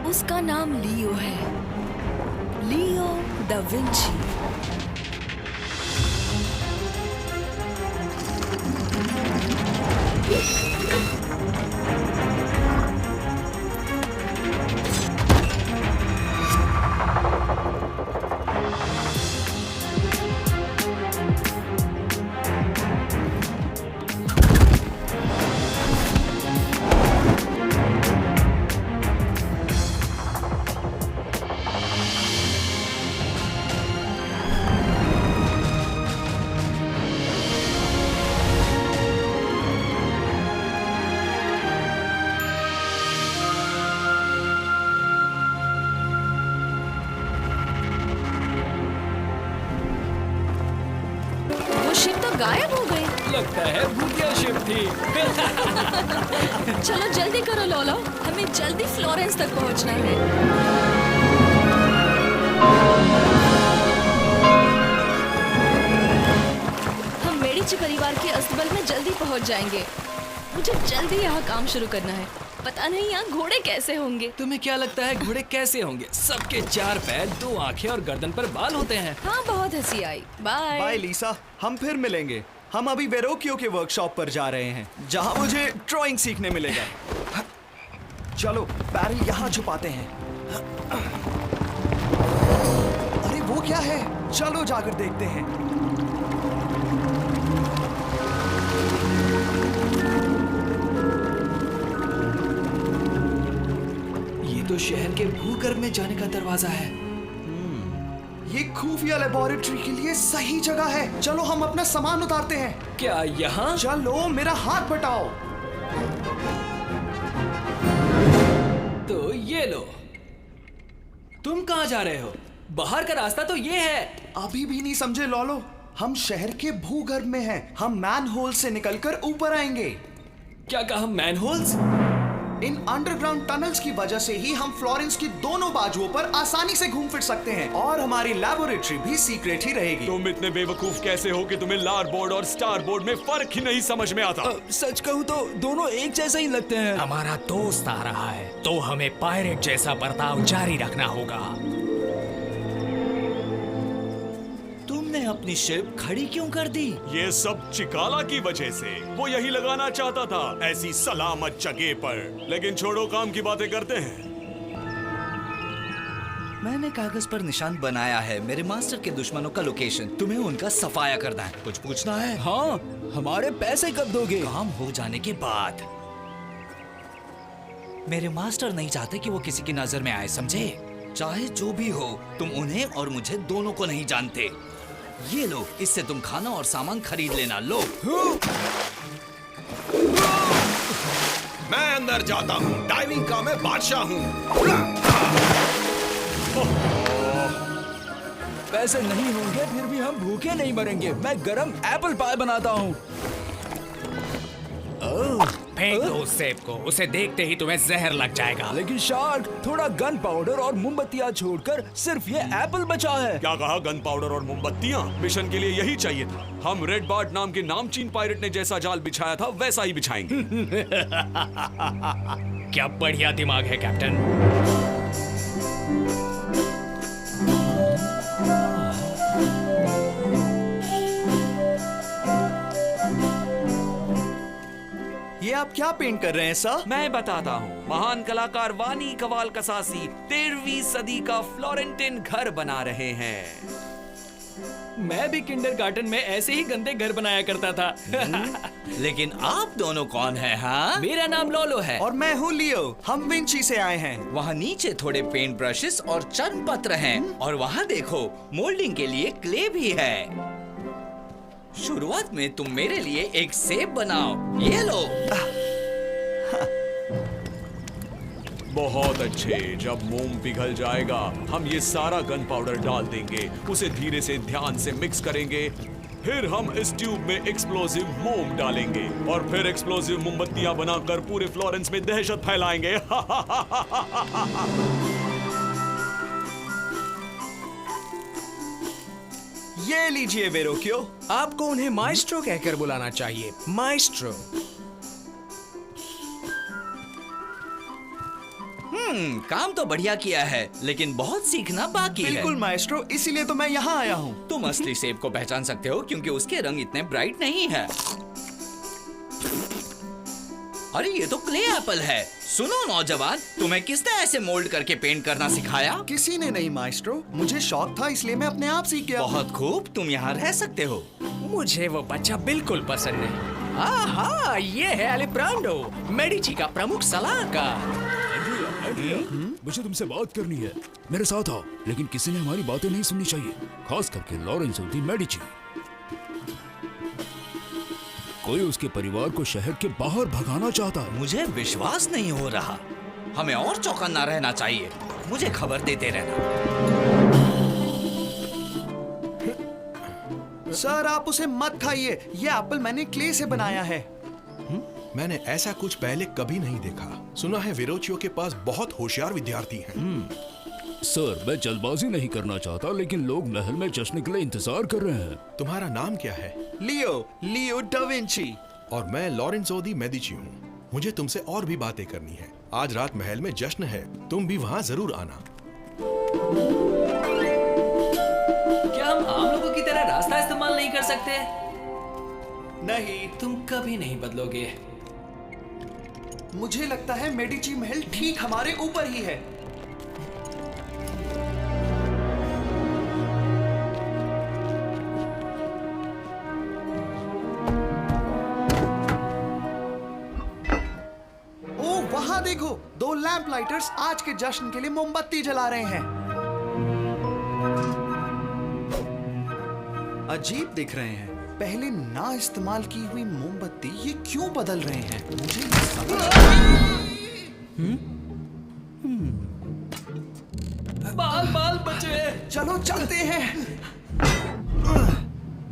उसका नाम लियो है, लियो दा विंची। गायब हो गई। लगता है भूतिया शिप थी। चलो जल्दी करो लोलो, हमें जल्दी फ्लोरेंस तक पहुंचना है। हम मेडिची परिवार के अस्तबल में जल्दी पहुंच जाएंगे। मुझे जल्दी यहाँ काम शुरू करना है। पता नहीं यहाँ घोड़े कैसे होंगे। तुम्हें क्या लगता है घोड़े कैसे होंगे? सबके 4 पैर, 2 आंखें और गर्दन पर बाल होते हैं। हाँ, बहुत हंसी आई। बाय बाय लीसा, हम फिर मिलेंगे। हम अभी वेरोकियो के वर्कशॉप पर जा रहे हैं, जहाँ मुझे ड्राइंग सीखने मिलेगा। चलो बैरल यहाँ छुपाते हैं। अरे वो क्या है? चलो जाकर देखते हैं। ये तो शहर के भूगर्भ में जाने का दरवाजा है। ये खुफिया लेबोरेटरी के लिए सही जगह है। चलो हम अपना सामान उतारते हैं। क्या यहाँ? चलो मेरा हाथ बटाओ। तो ये लो। तुम कहाँ जा रहे हो? बाहर का रास्ता तो ये है। अभी भी नहीं समझे लोलो? हम शहर के भूगर्भ में हैं। हम मैनहोल से निकलकर ऊपर आएंगे। क्या कहा? मैनहोल्स? इन अंडरग्राउंड टनल्स की वजह से ही हम फ्लोरेंस की दोनों बाजुओं पर आसानी से घूम फिर सकते हैं, और हमारी लैबोरेटरी भी सीक्रेट ही रहेगी। तुम इतने बेवकूफ कैसे हो कि तुम्हें लार बोर्ड और स्टार बोर्ड में फर्क ही नहीं समझ में आता? सच कहूँ तो दोनों एक जैसे ही लगते हैं। हमारा दोस्त आ रहा है, तो हमें पायरेट जैसा बर्ताव जारी रखना होगा। तुमने अपनी शिप खड़ी क्यों कर दी? ये सब चिकाला की वजह से। वो यही लगाना चाहता था, ऐसी सलामत जगह पर। लेकिन छोड़ो, काम की बातें करते हैं। मैंने कागज पर निशान बनाया है, मेरे मास्टर के दुश्मनों का लोकेशन। तुम्हें उनका सफाया करना है। कुछ पूछना है? हाँ, हमारे पैसे कब दोगे? काम हो जाने के बाद। मेरे मास्टर नहीं चाहते कि वो किसी की नजर में आए, समझे? चाहे जो भी हो, तुम उन्हें और मुझे दोनों को नहीं जानते। ये लो, इससे तुम खाना और सामान खरीद लेना। लो। मैं अंदर जाता हूँ, डाइविंग का मैं बादशाह हूँ। पैसे नहीं होंगे फिर भी हम भूखे नहीं मरेंगे। मैं गरम एप्पल पाई बनाता हूँ। फेंक दो उस सेब को, उसे देखते ही तुम्हें जहर लग जाएगा। लेकिन शार्क, थोड़ा गन पाउडर और मोमबत्तियाँ छोड़कर सिर्फ ये एप्पल बचा है। क्या कहा? गन पाउडर और मोमबत्तियाँ? मिशन के लिए यही चाहिए था। हम रेड बार्ट नाम के नामचीन पायरेट ने जैसा जाल बिछाया था वैसा ही बिछाएंगे। क्या बढ़िया दिमाग है कैप्टन। ये आप क्या पेंट कर रहे हैं सर? मैं बताता हूँ। महान कलाकार वानी कवाल कसासी 13वीं सदी का फ्लोरेंटिन घर बना रहे हैं। मैं भी किंडरगार्टन में ऐसे ही गंदे घर बनाया करता था। लेकिन आप दोनों कौन हैं? हाँ, मेरा नाम लोलो है। और मैं हूँ लियो। हम विंची से आए हैं। वहाँ नीचे थोड़े पेंट ब्रशेस और चर्म पत्र हैं, और वहाँ देखो मोल्डिंग के लिए क्ले भी है। शुरुआत में तुम मेरे लिए एक सेब बनाओ। ये लो। बहुत अच्छे। जब मोम पिघल जाएगा, हम ये सारा गन पाउडर डाल देंगे, उसे धीरे से ध्यान से मिक्स करेंगे। फिर हम इस ट्यूब में एक्सप्लोसिव मोम डालेंगे, और फिर एक्सप्लोसिव मोमबत्तियां बनाकर पूरे फ्लोरेंस में दहशत फैलाएंगे। ये लीजिए वेरोकियो। आपको उन्हें माइस्ट्रो कहकर बुलाना चाहिए। माइस्ट्रो। काम तो बढ़िया किया है, लेकिन बहुत सीखना बाकी है। बिल्कुल माएस्ट्रो, इसीलिए तो मैं यहाँ आया हूँ। तुम असली सेब को पहचान सकते हो क्योंकि उसके रंग इतने ब्राइट नहीं है। अरे ये तो क्ले एप्पल है। सुनो नौजवान, तुम्हें किसने ऐसे मोल्ड करके पेंट करना सिखाया? किसी ने नहीं माएस्ट्रो, मुझे शौक था इसलिए मैं अपने आप सीख गया। बहुत खूब, तुम यहाँ रह सकते हो। मुझे वो बच्चा बिल्कुल पसंद नहीं। हाँ, ये है अलिब्रांडो, मेडिची का प्रमुख सलाहकार। मुझे तुमसे बात करनी है। मेरे साथ आओ। लेकिन किसी ने हमारी बातें नहीं सुननी चाहिए, खास करके लॉरेंसो दी मेडिची। कोई उसके परिवार को शहर के बाहर भगाना चाहता है। मुझे विश्वास नहीं हो रहा। हमें और चौकन्ना रहना चाहिए। मुझे खबर देते रहना। सर आप उसे मत खाइए, ये एप्पल मैंने क्ले से बनाया है। मैंने ऐसा कुछ पहले कभी नहीं देखा। सुना है वेरोचियो के पास बहुत होशियार विद्यार्थी हैं। सर मैं जल्दबाजी नहीं करना चाहता, लेकिन लोग महल में जश्न के लिए इंतजार कर रहे हैं। तुम्हारा नाम क्या है? लियो डा विंची। और मैं लॉरेंसो दी मेडिची हूँ। मुझे तुमसे और भी बातें करनी है। आज रात महल में जश्न है, तुम भी वहाँ जरूर आना। क्या हम आम लोगों की तरह रास्ता इस्तेमाल नहीं कर सकते? नहीं, तुम कभी नहीं बदलोगे। मुझे लगता है मेडिची महल ठीक हमारे ऊपर ही है। ओ वहां देखो, 2 लैंप लाइटर्स आज के जश्न के लिए मोमबत्ती जला रहे हैं। अजीब दिख रहे हैं। पहले ना इस्तेमाल की हुई मोमबत्ती ये क्यों बदल रहे हैं? मुझे ये बाल बाल बचे। चलो चलते हैं।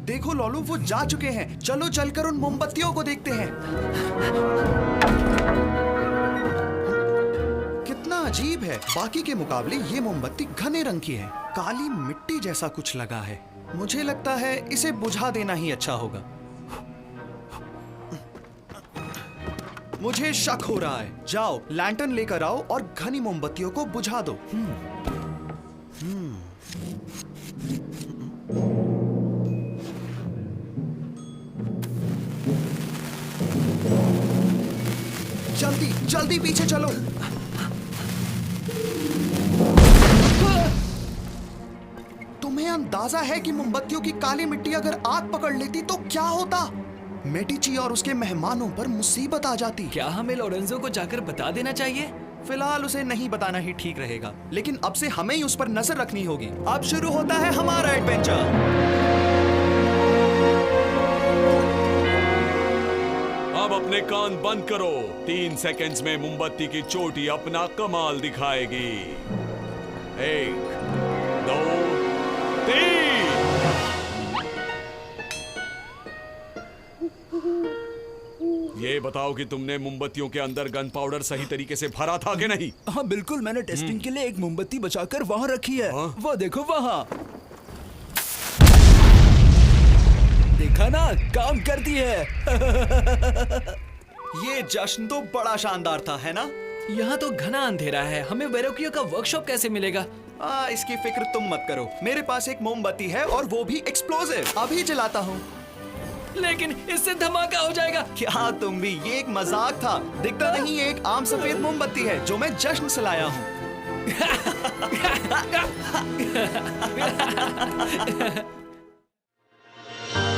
देखो लॉलू, वो जा चुके हैं। चलो चलकर उन मोमबत्तियों को देखते हैं। कितना अजीब है, बाकी के मुकाबले ये मोमबत्ती घने रंग की है। काली मिट्टी जैसा कुछ लगा है। मुझे लगता है इसे बुझा देना ही अच्छा होगा। मुझे शक हो रहा है। जाओ लैंटर्न लेकर आओ और घनी मोमबत्तियों को बुझा दो। जल्दी जल्दी पीछे चलो। तुम्हें अंदाजा है कि मोमबत्तियों की काली मिट्टी अगर आग पकड़ लेती तो क्या होता? मेडिची और उसके मेहमानों पर मुसीबत आ जाती। क्या हमें लोरेंजो को जाकर बता देना चाहिए? फिलहाल उसे नहीं बताना ही ठीक रहेगा, लेकिन अब से हमें ही उस पर नजर रखनी होगी। अब शुरू होता है हमारा एडवेंचर। अब अपने कान बंद करो। 3 सेकंड्स में मोमबत्ती की चोटी अपना कमाल दिखाएगी। 1, 2, 3। ये बताओ कि तुमने मोमबत्तियों के अंदर गन पाउडर सही तरीके से भरा था कि नहीं? हाँ बिल्कुल, मैंने टेस्टिंग के लिए एक मोमबत्ती बचाकर वहाँ रखी है। वो देखो वहाँ। देखा ना, काम करती है। ये जश्न तो बड़ा शानदार था, है ना? यहाँ तो घना अंधेरा है। हमें वेरोकियो का वर्कशॉप कैसे मिलेगा? इसकी फिक्र तुम मत करो। मेरे पास एक मोमबत्ती है और वो भी एक्सप्लोसिव। अभी जलाता हूँ। लेकिन इससे धमाका हो जाएगा। क्या तुम भी? ये एक मजाक था। दिखता नहीं, ये एक आम सफेद मोमबत्ती है जो मैं जश्न से लाया हूँ।